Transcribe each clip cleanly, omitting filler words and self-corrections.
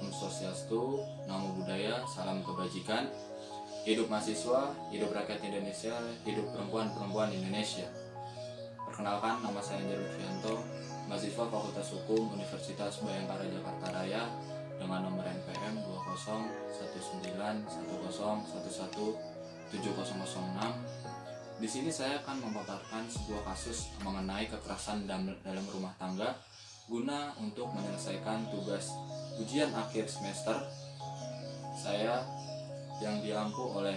Om Swastiastu, Namo Buddhaya, salam kebajikan. Hidup mahasiswa, hidup rakyat Indonesia, hidup perempuan-perempuan Indonesia. Perkenalkan, nama saya Anjar Lutfianto, mahasiswa Fakultas Hukum Universitas Bayangkara Jakarta Raya dengan nomor NPM 20.101010117006. Di sini saya akan memaparkan sebuah kasus mengenai kekerasan dalam rumah tangga guna untuk menyelesaikan tugas ujian akhir semester saya yang diampu oleh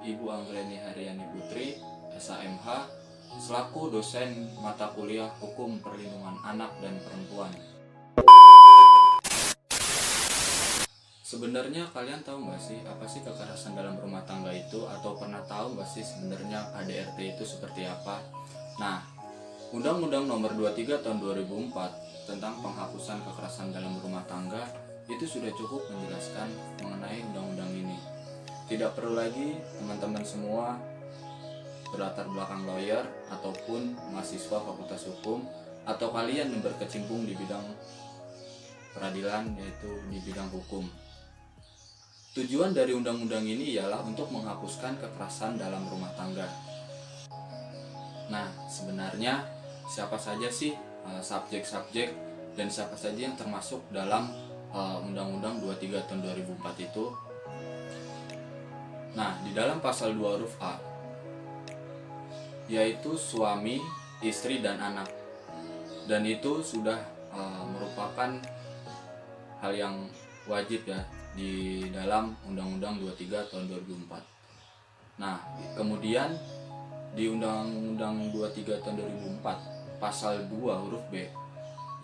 Ibu Anggreni Haryani Putri, SHMH, selaku dosen mata kuliah Hukum Perlindungan Anak dan Perempuan. Sebenarnya kalian tahu nggak sih apa sih kekerasan dalam rumah tangga itu, atau pernah tahu nggak sih sebenarnya KDRT itu seperti apa? Nah, Undang-Undang Nomor 23 Tahun 2004 tentang penghapusan kekerasan dalam rumah tangga itu sudah cukup menjelaskan mengenai undang-undang ini. Tidak perlu lagi teman-teman semua berlatar belakang lawyer ataupun mahasiswa Fakultas Hukum atau kalian yang berkecimpung di bidang peradilan, yaitu di bidang hukum. Tujuan dari undang-undang ini ialah untuk menghapuskan kekerasan dalam rumah tangga. Nah, sebenarnya siapa saja sih subjek-subjek dan siapa saja yang termasuk dalam Undang-Undang 23 Tahun 2004 itu? Nah, di dalam pasal 2 huruf A, yaitu suami, istri, dan anak. Dan itu sudah merupakan hal yang wajib ya di dalam Undang-Undang 23 Tahun 2004. Nah, kemudian di Undang-Undang 23 Tahun 2004 pasal 2 huruf B,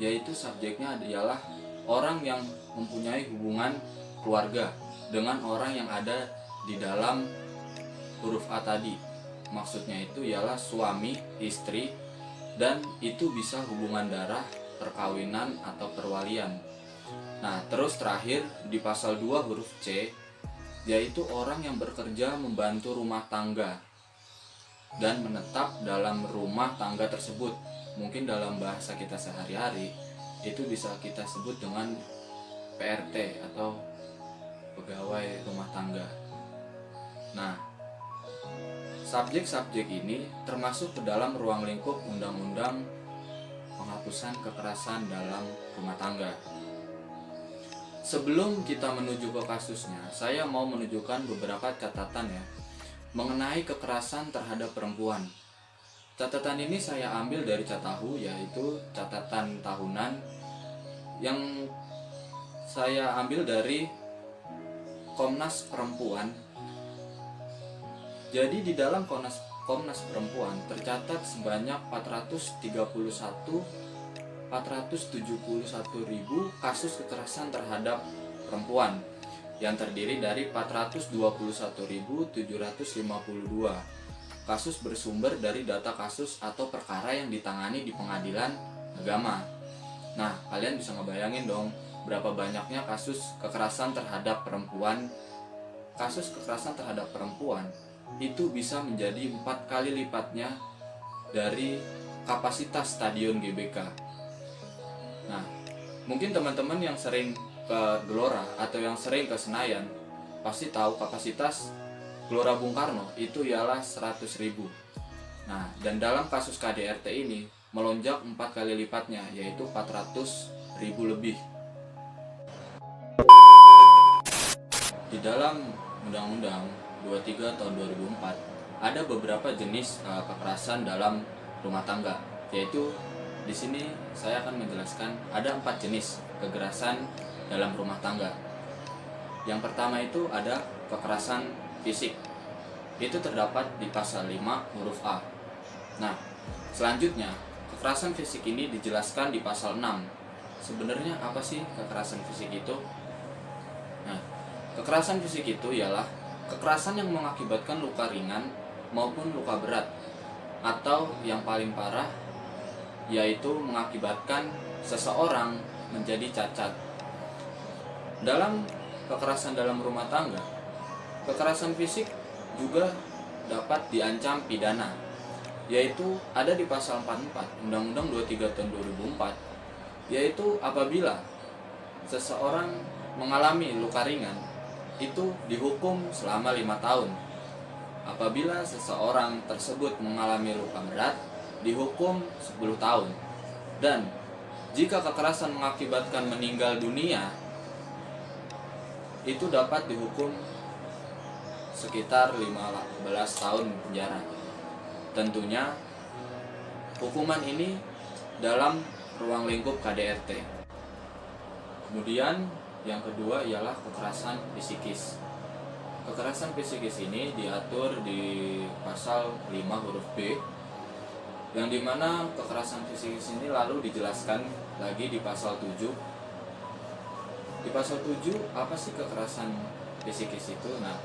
yaitu subjeknya adalah orang yang mempunyai hubungan keluarga dengan orang yang ada di dalam huruf A tadi. Maksudnya itu ialah suami, istri, dan itu bisa hubungan darah, perkawinan, atau perwalian. Nah, terus terakhir di pasal 2 huruf C, yaitu orang yang bekerja membantu rumah tangga dan menetap dalam rumah tangga tersebut. Mungkin dalam bahasa kita sehari-hari itu bisa kita sebut dengan PRT atau pegawai rumah tangga. Nah, subjek-subjek ini termasuk ke dalam ruang lingkup Undang-Undang Penghapusan Kekerasan dalam Rumah Tangga. Sebelum kita menuju ke kasusnya, saya mau menunjukkan beberapa catatan ya mengenai kekerasan terhadap perempuan. Catatan ini saya ambil dari Catahu, yaitu catatan tahunan yang saya ambil dari Komnas Perempuan. Jadi di dalam Komnas Perempuan tercatat sebanyak 471.000 kasus kekerasan terhadap perempuan yang terdiri dari 421.752 kasus bersumber dari data kasus atau perkara yang ditangani di pengadilan agama. Nah, kalian bisa ngebayangin dong berapa banyaknya kasus kekerasan terhadap perempuan. Kasus kekerasan terhadap perempuan itu bisa menjadi 4 kali lipatnya dari kapasitas stadion GBK. Nah, mungkin teman-teman yang sering ke Gelora atau yang sering ke Senayan pasti tahu kapasitas Gelora Bung Karno itu ialah 100.000. Nah, dan dalam kasus KDRT ini melonjak 4 kali lipatnya, yaitu 400.000 lebih. Di dalam Undang-Undang 23 tahun 2004 ada beberapa jenis kekerasan dalam rumah tangga, yaitu di sini saya akan menjelaskan ada 4 jenis kekerasan dalam rumah tangga. Yang pertama itu ada kekerasan fisik. Itu terdapat di pasal 5 huruf A. Nah, selanjutnya kekerasan fisik ini dijelaskan di pasal 6. Sebenarnya apa sih kekerasan fisik itu? Nah, kekerasan fisik itu ialah kekerasan yang mengakibatkan luka ringan maupun luka berat, atau yang paling parah yaitu mengakibatkan seseorang menjadi cacat. Dalam kekerasan dalam rumah tangga, kekerasan fisik juga dapat diancam pidana, yaitu ada di pasal 44 Undang-Undang 23 tahun 2004, yaitu apabila seseorang mengalami luka ringan itu dihukum selama 5 tahun. Apabila seseorang tersebut mengalami luka berat, dihukum 10 tahun. Dan jika kekerasan mengakibatkan meninggal dunia, itu dapat dihukum sekitar 15 tahun penjara. Tentunya hukuman ini dalam ruang lingkup KDRT. Kemudian yang kedua ialah kekerasan psikis. Kekerasan psikis ini diatur di pasal 5 huruf B, yang dimana kekerasan psikis ini lalu dijelaskan lagi di pasal 7. Di pasal 7 apa sih kekerasan psikis itu? Nah,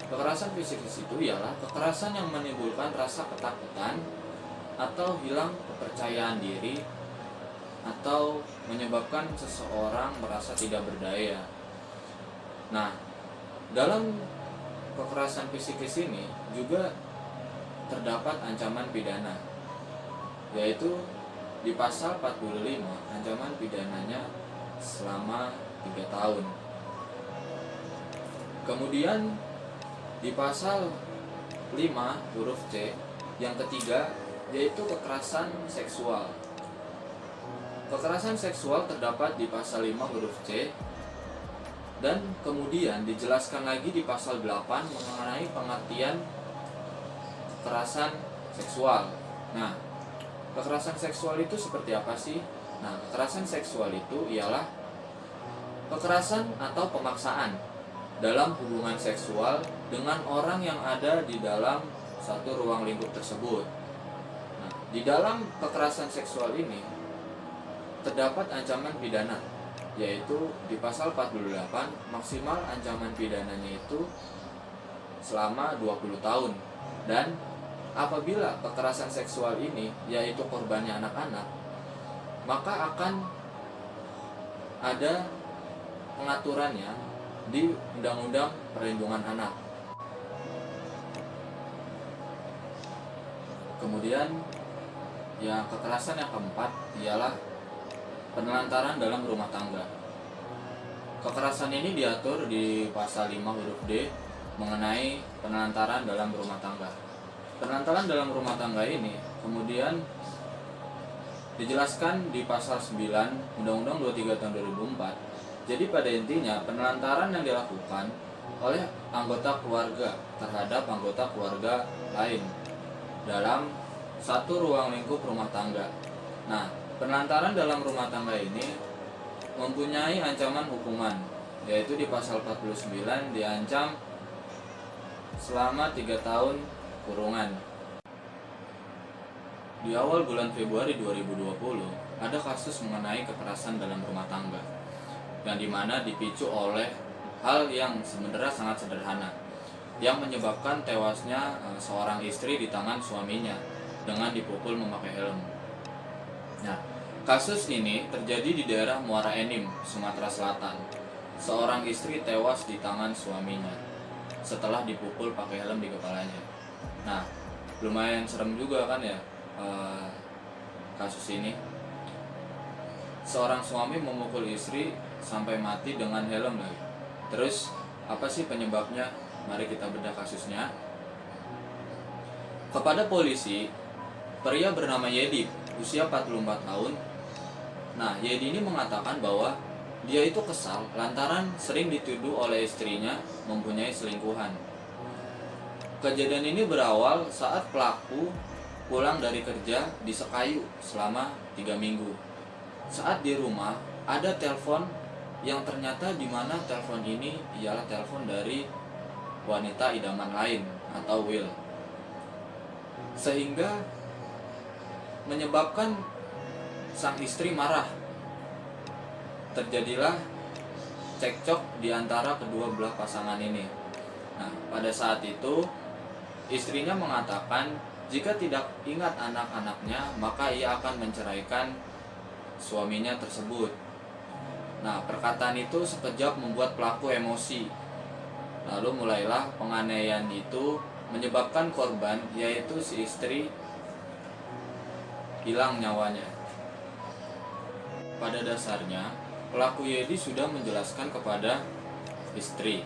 kekerasan psikis itu ialah kekerasan yang menimbulkan rasa ketakutan atau hilang kepercayaan diri atau menyebabkan seseorang merasa tidak berdaya. Nah, dalam kekerasan psikis ini juga terdapat ancaman pidana, yaitu di pasal 45 ancaman pidananya selama 3 tahun. Kemudian di pasal 5 huruf C yang ketiga yaitu kekerasan seksual. Kekerasan seksual terdapat di pasal 5 huruf C, dan kemudian dijelaskan lagi di pasal 8 mengenai pengertian kekerasan seksual. Nah, kekerasan seksual itu seperti apa sih? Nah, kekerasan seksual itu ialah kekerasan atau pemaksaan dalam hubungan seksual dengan orang yang ada di dalam satu ruang lingkup tersebut. Nah, di dalam kekerasan seksual ini terdapat ancaman pidana, yaitu di pasal 48 maksimal ancaman pidananya itu selama 20 tahun. Dan apabila kekerasan seksual ini yaitu korbannya anak-anak, maka akan ada pengaturannya di Undang-Undang Perlindungan Anak. Kemudian yang kekerasan yang keempat ialah penelantaran dalam rumah tangga. Kekerasan ini diatur di pasal 5 huruf D mengenai penelantaran dalam rumah tangga. Penelantaran dalam rumah tangga ini kemudian dijelaskan di pasal 9 Undang-Undang 23 tahun 2004. Jadi pada intinya penelantaran yang dilakukan oleh anggota keluarga terhadap anggota keluarga lain dalam satu ruang lingkup rumah tangga. Nah, penelantaran dalam rumah tangga ini mempunyai ancaman hukuman, yaitu di pasal 49 diancam selama 3 tahun kurungan. Di awal bulan Februari 2020 ada kasus mengenai kekerasan dalam rumah tangga, yang dimana dipicu oleh hal yang sebenarnya sangat sederhana, yang menyebabkan tewasnya seorang istri di tangan suaminya dengan dipukul memakai helm. Nah, kasus ini terjadi di daerah Muara Enim, Sumatera Selatan. Seorang istri tewas di tangan suaminya setelah dipukul pakai helm di kepalanya. Nah, lumayan serem juga kan ya kasus ini. Seorang suami memukul istri sampai mati dengan helm lagi. Terus apa sih penyebabnya? Mari kita bedah kasusnya. Kepada polisi, pria bernama Yedi, usia 44 tahun. Nah, Yedi ini mengatakan bahwa dia itu kesal lantaran sering dituduh oleh istrinya mempunyai selingkuhan. Kejadian ini berawal saat pelaku pulang dari kerja di Sekayu selama 3 minggu. Saat di rumah ada telepon yang ternyata di mana telepon ini ialah telepon dari wanita idaman lain atau Will. Sehingga menyebabkan sang istri marah. Terjadilah cekcok di antara kedua belah pasangan ini. Nah, pada saat itu istrinya mengatakan jika tidak ingat anak-anaknya, maka ia akan menceraikan suaminya tersebut. Nah, perkataan itu sekejap membuat pelaku emosi. Lalu mulailah penganiayaan itu menyebabkan korban, yaitu si istri, hilang nyawanya. Pada dasarnya, pelaku YD sudah menjelaskan kepada istri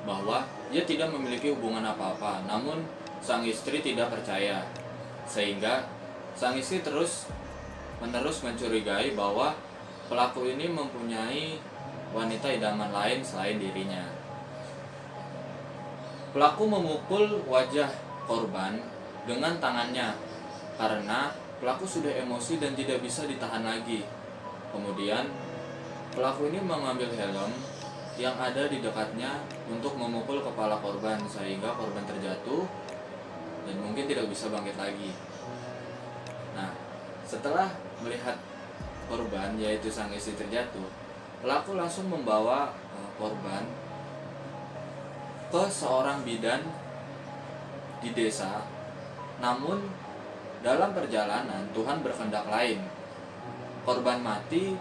bahwa ia tidak memiliki hubungan apa-apa, namun sang istri tidak percaya, sehingga sang istri terus-menerus mencurigai bahwa pelaku ini mempunyai wanita idaman lain selain dirinya. Pelaku memukul wajah korban dengan tangannya karena pelaku sudah emosi dan tidak bisa ditahan lagi. Kemudian pelaku ini mengambil helm yang ada di dekatnya untuk memukul kepala korban sehingga korban terjatuh dan mungkin tidak bisa bangkit lagi. Nah, setelah melihat korban yaitu sang istri terjatuh, pelaku langsung membawa korban ke seorang bidan di desa. Namun dalam perjalanan Tuhan berkehendak lain. Korban mati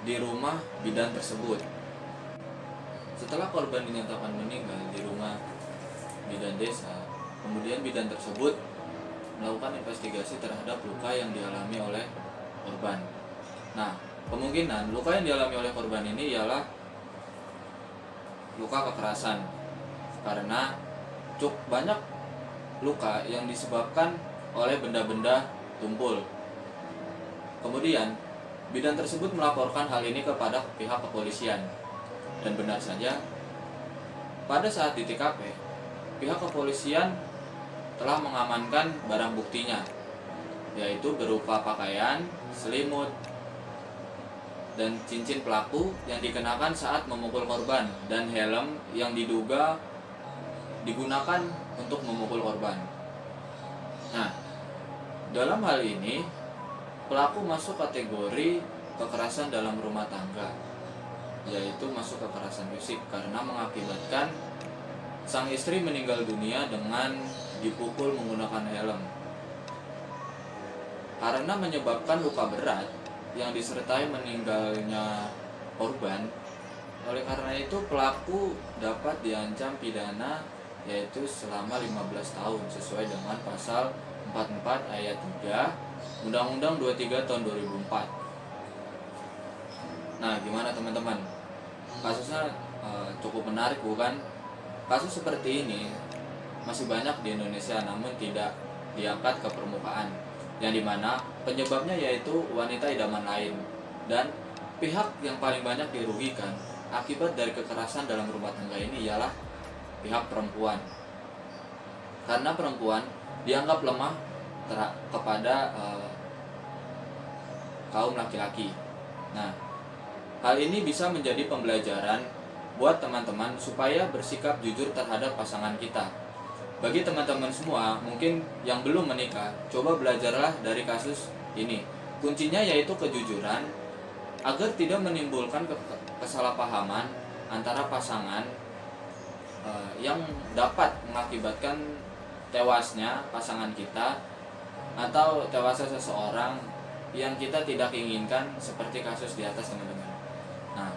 di rumah bidan tersebut. Setelah korban dinyatakan meninggal di rumah bidan desa, kemudian bidan tersebut melakukan investigasi terhadap luka yang dialami oleh korban. Nah, kemungkinan luka yang dialami oleh korban ini ialah luka kekerasan, karena cukup banyak luka yang disebabkan oleh benda-benda tumpul. Kemudian bidan tersebut melaporkan hal ini kepada pihak kepolisian, dan benar saja pada saat di TKP pihak kepolisian telah mengamankan barang buktinya, yaitu berupa pakaian, selimut, dan cincin pelaku yang dikenakan saat memukul korban, dan helm yang diduga digunakan untuk memukul korban. Nah, dalam hal ini pelaku masuk kategori kekerasan dalam rumah tangga, yaitu masuk kekerasan fisik karena mengakibatkan sang istri meninggal dunia dengan dipukul menggunakan helm. Karena menyebabkan luka berat yang disertai meninggalnya korban, oleh karena itu pelaku dapat diancam pidana yaitu selama 15 tahun sesuai dengan pasal 44 ayat 3 Undang-Undang 23 tahun 2004. Nah, gimana teman-teman? Kasusnya cukup menarik, bukan? Kasus seperti ini masih banyak di Indonesia namun tidak diangkat ke permukaan, yang dimana penyebabnya yaitu wanita idaman lain, dan pihak yang paling banyak dirugikan akibat dari kekerasan dalam rumah tangga ini ialah pihak perempuan, karena perempuan dianggap lemah kepada kaum laki-laki. Nah, hal ini bisa menjadi pembelajaran buat teman-teman supaya bersikap jujur terhadap pasangan kita. Bagi teman-teman semua mungkin yang belum menikah, coba belajarlah dari kasus ini. Kuncinya yaitu kejujuran agar tidak menimbulkan kesalahpahaman antara pasangan yang dapat mengakibatkan tewasnya pasangan kita atau tewasnya seseorang yang kita tidak inginkan, seperti kasus di atas, teman-teman. Nah,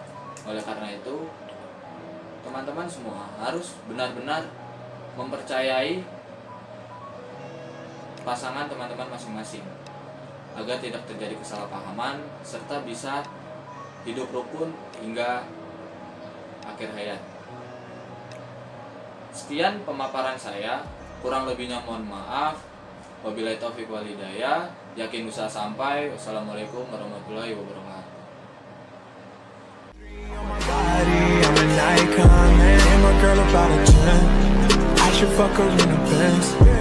oleh karena itu teman-teman semua harus benar-benar mempercayai pasangan teman-teman masing-masing agar tidak terjadi kesalahpahaman serta bisa hidup rukun hingga akhir hayat. Sekian pemaparan saya, kurang lebihnya mohon maaf. Wabillahi taufiq wal hidayah. Yakin usaha sampai. Wassalamualaikum warahmatullahi wabarakatuh. I should fuck her in the Benz.